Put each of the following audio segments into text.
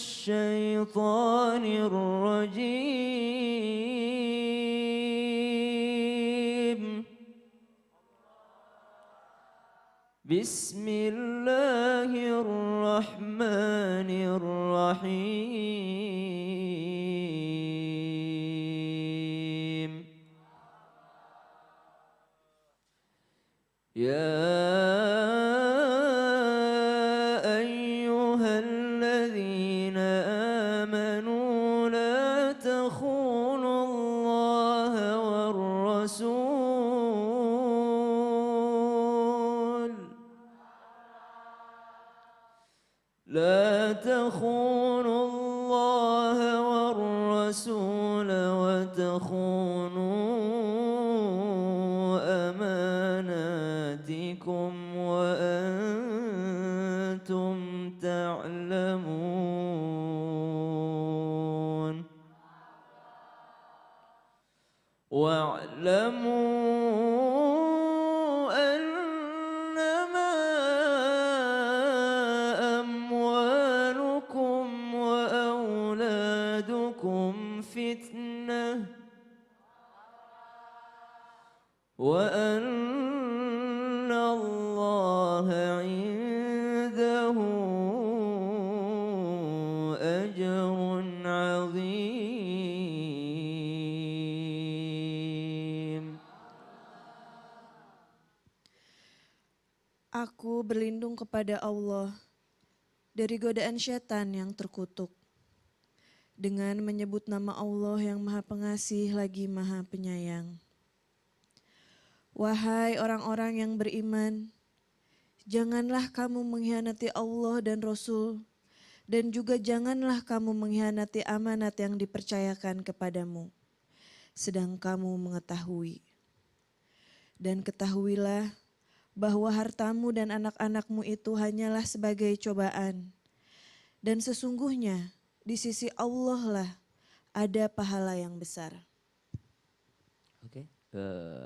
الشيطان الرجيم. بسم الله الرحمن الرحيم. يا أيها الذين آمنوا لا تخونوا الله والرسول وتخونوا أماناتكم وأنتم تعلمون. واعلموا أنما أموالكم وأولادكم فتنة وأن الله عنده أجر عظيم. Aku berlindung kepada Allah dari godaan syaitan yang terkutuk dengan menyebut nama Allah yang Maha Pengasih lagi Maha Penyayang. Wahai orang-orang yang beriman, janganlah kamu mengkhianati Allah dan Rasul, dan juga janganlah kamu mengkhianati amanat yang dipercayakan kepadamu, sedang kamu mengetahui. Dan ketahuilah bahwa hartamu dan anak-anakmu itu hanyalah sebagai cobaan. Dan sesungguhnya di sisi Allah lah ada pahala yang besar. Oke,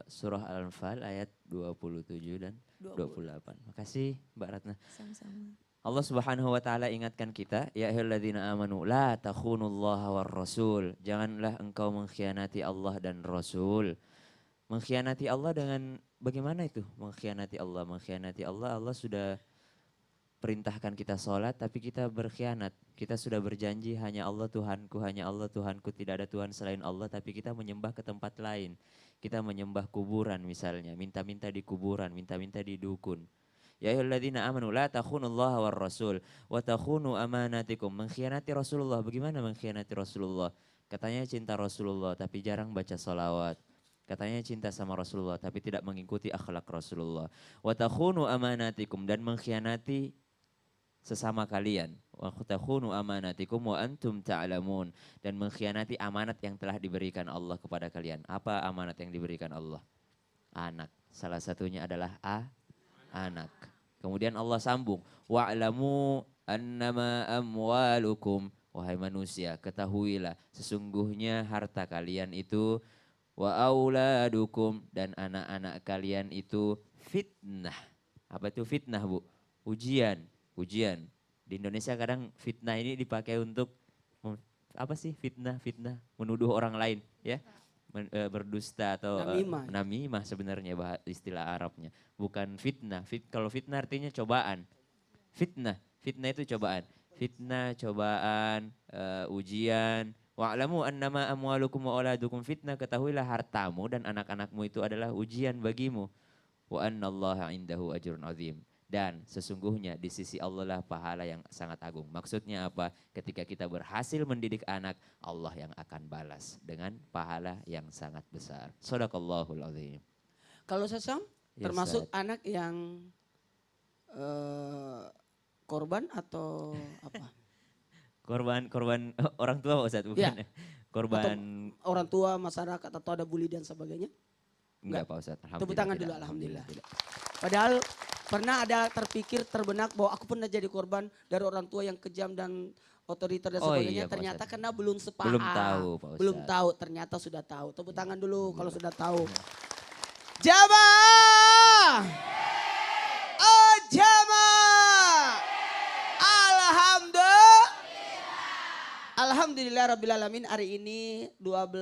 surah Al-Anfal ayat 27 dan 28. Makasih Mbak Ratna. Sama-sama. Allah Subhanahu wa taala ingatkan kita, ya ayyuhalladzina amanu la takhunullaha war rasul. Janganlah engkau mengkhianati Allah dan Rasul. Mengkhianati Allah dengan bagaimana itu? Mengkhianati Allah, Allah sudah perintahkan kita sholat tapi kita berkhianat. Kita sudah berjanji hanya Allah Tuhanku, tidak ada Tuhan selain Allah, tapi kita menyembah ke tempat lain. Kita menyembah kuburan misalnya, minta-minta di kuburan, minta-minta di dukun. Ya ayyuhalladzina amanu la takhunullaha war rasul wa takhunu amanatikum. Mengkhianati Rasulullah. Bagaimana mengkhianati Rasulullah? Katanya cinta Rasulullah tapi jarang baca salawat. Katanya cinta sama Rasulullah tapi tidak mengikuti akhlak Rasulullah. Wa takhunu amanatikum, dan mengkhianati sesama kalian. Wa takhunu amanatikum wa antum ta'lamun, dan mengkhianati amanat yang telah diberikan Allah kepada kalian. Apa amanat yang diberikan Allah? Anak. Salah satunya adalah anak. Kemudian Allah sambung, wa'lamu annama amwalukum. Wahai manusia, ketahuilah sesungguhnya harta kalian itu, wa auladukum, dan anak-anak kalian itu fitnah. Apa itu fitnah, Bu? Ujian. Di Indonesia kadang fitnah ini dipakai untuk apa sih fitnah? Menuduh orang lain, ya. Berdusta atau namimah sebenarnya istilah Arabnya. Bukan fitnah. Kalau fitnah artinya cobaan. Fitnah itu cobaan. Fitnah, cobaan, ujian. Wa'lamu annama amwalukum wa auladukum fitnah. Ketahuilah hartamu dan anak-anakmu itu adalah ujian bagimu. Wa annallaha indahu ajrun azim. Dan sesungguhnya di sisi Allah lah pahala yang sangat agung. Maksudnya apa? Ketika kita berhasil mendidik anak, Allah yang akan balas dengan pahala yang sangat besar. Shadaqallahul azim. Kalau Sasam, Ya, termasuk Ustaz. anak yang korban atau apa? Korban orang tua Pak Ustadz, bukan Ya. korban Atau orang tua, masyarakat, atau ada bully dan sebagainya? enggak Pak Ustadz. Tepuk tangan dulu, tidak. alhamdulillah. Tidak. Padahal pernah ada terpikir, terbenak bahwa aku pernah jadi korban dari orang tua yang kejam dan otoriter dan Oh sebagainya. iya, Pak Ternyata Ustadz. karena belum sepaham. Belum tahu, Pak Ustadz. Belum tahu, ternyata sudah tahu. Tepuk tangan dulu kalau sudah tahu. Jamaah! Oh jamaah! Alhamdulillah! Alhamdulillahirrabbilalamin, hari ini 12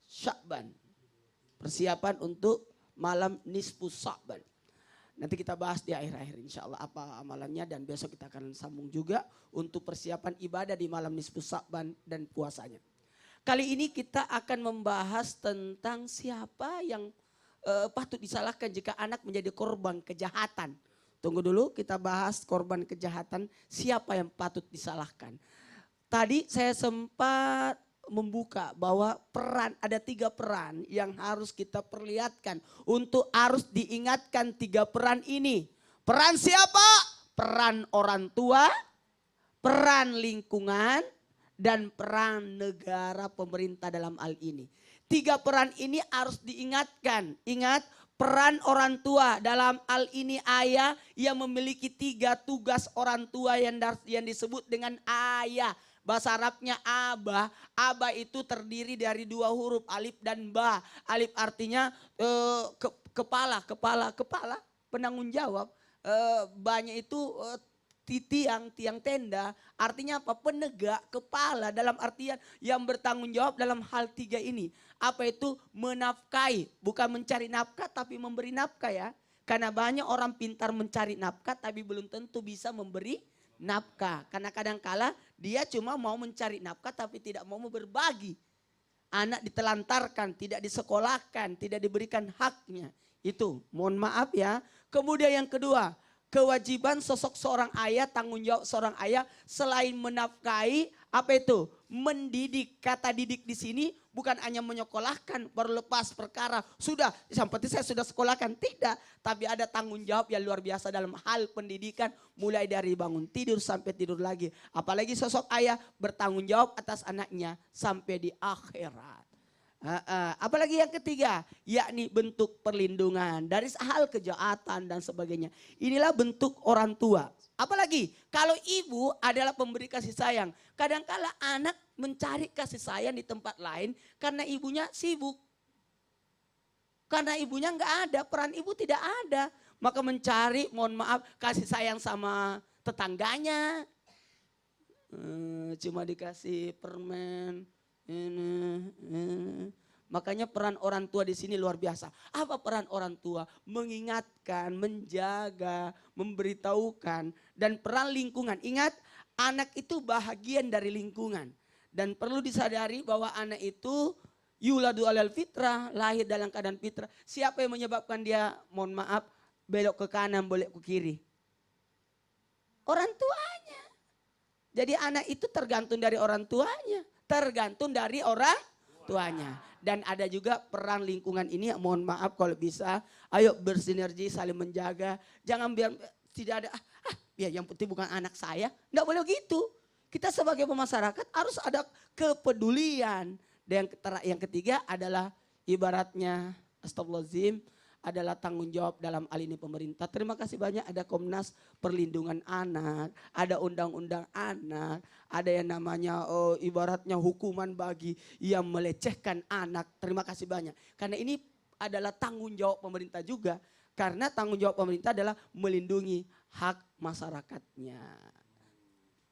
Sya'ban. Persiapan untuk malam nisfu Sya'ban. Nanti kita bahas di akhir-akhir insya Allah apa amalannya, dan besok kita akan sambung juga untuk persiapan ibadah di malam nisfu Sya'ban dan puasanya. Kali ini kita akan membahas tentang siapa yang patut disalahkan jika anak menjadi korban kejahatan. Tunggu dulu, kita bahas korban kejahatan, siapa yang patut disalahkan. Tadi saya sempat membuka bahwa ada 3 peran yang harus kita perlihatkan untuk harus diingatkan 3 peran ini. Peran siapa? Peran orang tua, peran lingkungan, dan peran negara pemerintah dalam hal ini. 3 peran ini harus diingatkan. Ingat, peran orang tua dalam hal ini ayah yang memiliki 3 tugas orang tua yang disebut dengan ayah. Bahasa Arabnya abah. Abah itu terdiri dari 2 huruf, alif dan ba. Alif artinya kepala, penanggung jawab. Banyak itu tiang tenda. Artinya apa? Penegak, kepala, dalam artian yang bertanggung jawab dalam hal 3 ini. Apa itu? Menafkahi. Bukan mencari nafkah tapi memberi nafkah ya. Karena banyak orang pintar mencari nafkah tapi belum tentu bisa memberi nafkah. Karena kadangkala dia cuma mau mencari nafkah tapi tidak mau berbagi. Anak ditelantarkan, tidak disekolahkan, tidak diberikan haknya. Itu mohon maaf ya. Kemudian yang kedua, kewajiban sosok seorang ayah, tanggung jawab seorang ayah selain menafkahi, apa itu? Mendidik. Kata didik di sini bukan hanya menyekolahkan baru lepas perkara. Sudah, seperti saya sudah sekolahkan. Tidak, tapi ada tanggung jawab yang luar biasa dalam hal pendidikan. Mulai dari bangun tidur sampai tidur lagi. Apalagi sosok ayah bertanggung jawab atas anaknya sampai di akhirat. Apalagi yang ketiga, yakni bentuk perlindungan dari hal kejahatan dan sebagainya. Inilah bentuk orang tua. Apalagi kalau ibu adalah pemberi kasih sayang. Kadangkala anak mencari kasih sayang di tempat lain karena ibunya sibuk. Karena ibunya nggak ada, peran ibu tidak ada. Maka mencari, mohon maaf, kasih sayang sama tetangganya. Cuma dikasih permen. Makanya peran orang tua di sini luar biasa. Apa peran orang tua? Mengingatkan, menjaga, memberitahukan, dan peran lingkungan. Ingat, anak itu bahagian dari lingkungan, dan perlu disadari bahwa anak itu yuladu alal fitrah, lahir dalam keadaan fitrah. Siapa yang menyebabkan dia, mohon maaf, belok ke kanan, belok ke kiri? Orang tuanya. Jadi anak itu tergantung dari orang tuanya. Tergantung dari orang tuanya. Dan ada juga peran lingkungan ini, mohon maaf kalau bisa, ayo bersinergi saling menjaga. Jangan biar tidak ada, ya yang penting bukan anak saya. Enggak boleh gitu. Kita sebagai pemasyarakat harus ada kepedulian. Dan yang ketiga adalah ibaratnya, astagfirullahaladzim, adalah tanggung jawab dalam hal ini pemerintah. Terima kasih banyak, ada Komnas Perlindungan Anak, ada Undang-Undang Anak, ada yang namanya ibaratnya hukuman bagi yang melecehkan anak. Terima kasih banyak. Karena ini adalah tanggung jawab pemerintah juga. Karena tanggung jawab pemerintah adalah melindungi hak masyarakatnya.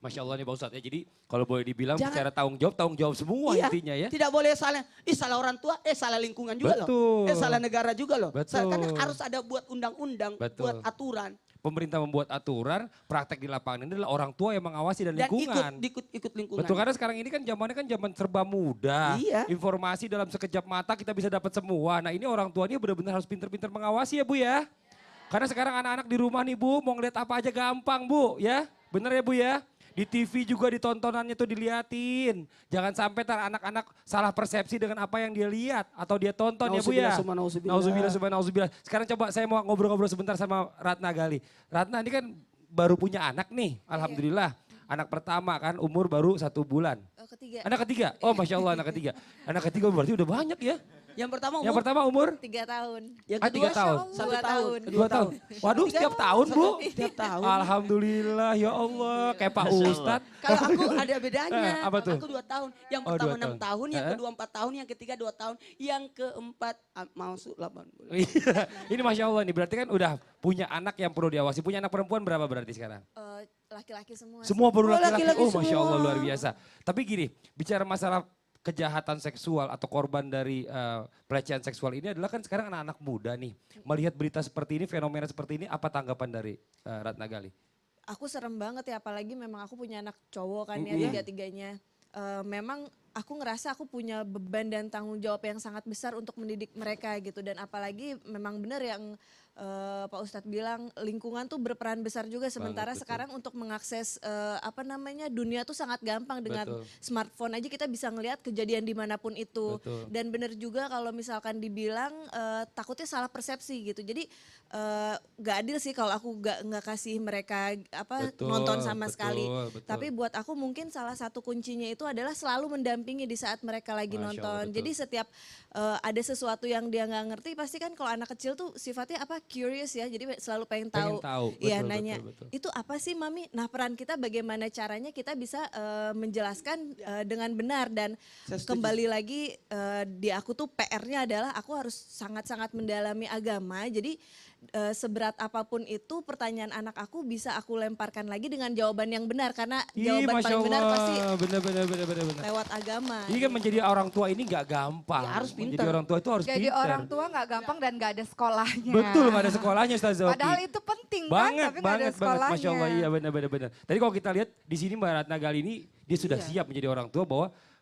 Masya Allah nih Pak Ustadz ya, jadi kalau boleh dibilang secara tanggung jawab semua intinya ya. Tidak boleh salah, salah orang tua, salah lingkungan juga loh. Salah negara juga loh. Karena harus ada buat undang-undang, buat aturan. Pemerintah membuat aturan, praktek di lapangan ini adalah orang tua yang mengawasi dan lingkungan. Dan ikut lingkungan. Betul, karena sekarang ini kan zamannya kan zaman serba mudah. Iya. Informasi dalam sekejap mata kita bisa dapat semua. Nah ini orang tuanya benar-benar harus pintar-pintar mengawasi ya Bu ya. Karena sekarang anak-anak di rumah nih Bu, mau ngeliat apa aja gampang Bu ya. Bener ya Bu ya. Di TV juga ditontonannya tuh diliatin. Jangan sampai anak-anak salah persepsi dengan apa yang dia lihat atau dia tonton ya Bu ya. Nauzubillah. Sekarang coba saya mau ngobrol-ngobrol sebentar sama Ratna Gali. Ratna ini kan baru punya anak nih, alhamdulillah. Anak pertama kan umur baru 1 bulan. Ketiga. Anak ketiga? Oh Masya Allah anak ketiga. Anak ketiga berarti udah banyak ya. Yang pertama Yang umur, pertama umur 3 tahun. yang Ah, kedua 3 tahun. 1 2 tahun. tahun. dua tahun. Waduh, setiap tahun Bu. Setiap tahun. Alhamdulillah ya Allah, kayak Pak Masya Allah. Ustadz. Kalau aku ada bedanya. Apa tuh? Aku 2 tahun. Yang Oh, pertama 2 6 tahun. tahun, yang Heeh. kedua 4 tahun, yang ketiga 2 tahun, yang keempat masuk 8 bulan. Iya. Ini Masya Allah nih, berarti kan udah punya anak yang perlu diawasi. Punya anak perempuan berapa berarti sekarang? Laki-laki semua. Semua baru Oh, laki-laki. laki-laki Oh Masya Allah semua. luar biasa. Tapi gini, bicara masalah kejahatan seksual atau korban dari pelecehan seksual ini adalah kan sekarang anak-anak muda nih. Melihat berita seperti ini, fenomena seperti ini, apa tanggapan dari Ratna Gali? Aku serem banget ya, apalagi memang aku punya anak cowok kan ya, tiga-tiganya. Memang aku ngerasa aku punya beban dan tanggung jawab yang sangat besar untuk mendidik mereka gitu. Dan apalagi memang benar yang Pak Ustadz bilang, lingkungan tuh berperan besar juga. Sementara betul. sekarang untuk mengakses dunia tuh sangat gampang dengan Betul. smartphone aja kita bisa ngelihat kejadian dimanapun itu. Betul. Dan benar juga kalau misalkan dibilang takutnya salah persepsi gitu. Jadi gak adil sih kalau aku nggak kasih mereka Betul, nonton sama betul, sekali. betul. Tapi buat aku mungkin salah satu kuncinya itu adalah selalu mendampingi di saat mereka lagi Masya Allah, nonton. betul. Jadi setiap ada sesuatu yang dia nggak ngerti, pasti kan kalau anak kecil tuh sifatnya curious ya. Jadi selalu pengen tahu. Iya, betul, nanya. betul, betul. Itu apa sih Mami? Nah, peran kita bagaimana caranya kita bisa menjelaskan dengan benar. Dan Saya setuju. kembali lagi di aku tuh PR-nya adalah aku harus sangat-sangat mendalami agama. Jadi seberat apapun itu pertanyaan anak aku bisa aku lemparkan lagi dengan jawaban yang benar. Karena jawaban Masya paling benar Allah. pasti Benar. lewat agama. Ini kan menjadi orang tua ini nggak gampang. Ya, harus Menjadi pintar. orang tua itu harus Jadi pintar. orang tua nggak gampang dan nggak ada sekolahnya. Betul, nggak ada sekolahnya Ustaz Zoki. Padahal itu penting banget, kan, tapi nggak ada banget, sekolahnya. Masya Allah, iya benar. Tadi kalau kita lihat di sini Mbak Ratna Gali ini, dia sudah Iya. siap menjadi orang tua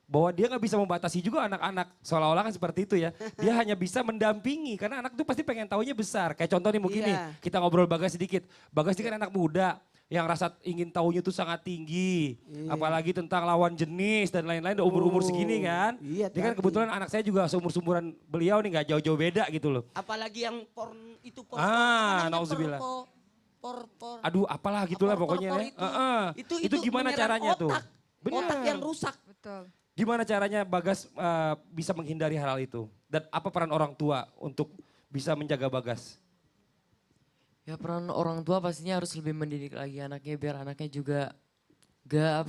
bahwa dia nggak bisa membatasi juga anak-anak. Seolah-olah kan seperti itu ya. Dia hanya bisa mendampingi, karena anak tuh pasti pengen taunya besar. Kayak contoh nih mungkin nih, Iya. kita ngobrol Bagas sedikit. Bagas ini kan anak muda, yang rasa ingin tahunya tuh sangat tinggi. Apalagi tentang lawan jenis dan lain-lain, udah umur-umur segini kan. Iya, Dia kan hati. kebetulan anak saya juga seumur-sumuran beliau nih, nggak jauh-jauh beda gitu loh. Apalagi yang porn itu porn. Ah, apa namanya? nauzubillah. Por. Aduh apalah gitulah Por- pokoknya por ya. itu. Itu gimana menyerang caranya tuh? otak. Otak yang rusak. Betul. Gimana caranya Bagas bisa menghindari hal itu? Dan apa peran orang tua untuk bisa menjaga Bagas? Ya peran orang tua pastinya harus lebih mendidik lagi anaknya biar anaknya juga gak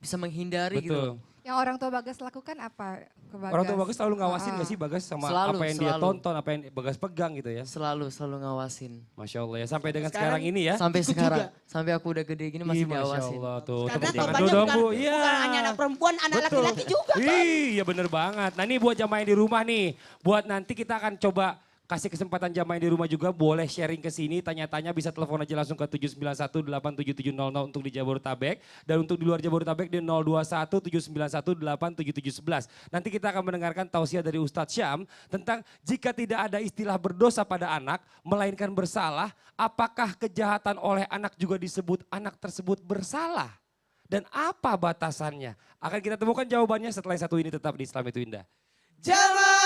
bisa menghindari gitu. Betul. Yang orang tua Bagas lakukan apa ke Bagas? Orang tua Bagas selalu ngawasin gak sih Bagas sama Selalu, apa yang dia selalu. tonton, apa yang Bagas pegang gitu ya? Selalu ngawasin. Masya Allah ya, sampai dengan Sekarang sekarang ini ya. Sampai Ikut sekarang, juga. sampai aku udah gede gini Ih, masih Masya diawasin. Allah tuh. Karena Tepuk tangan korbannya dulu dong bukan, Bu. Iya. bukan hanya anak perempuan, anak Betul. laki-laki juga. Iya bener banget. Nah ini buat jamaah yang di rumah nih. Buat nanti kita akan coba kasih kesempatan jamaah yang di rumah juga boleh sharing ke sini. Tanya-tanya bisa telepon aja langsung ke 791-87700 untuk di Jabodetabek. Dan untuk di luar Jabodetabek di 021-791-87711. Nanti kita akan mendengarkan tausiah dari Ustadz Syam tentang jika tidak ada istilah berdosa pada anak, melainkan bersalah, apakah kejahatan oleh anak juga disebut anak tersebut bersalah? Dan apa batasannya? Akan kita temukan jawabannya setelah yang satu ini tetap di Islam itu Indah. Jamaah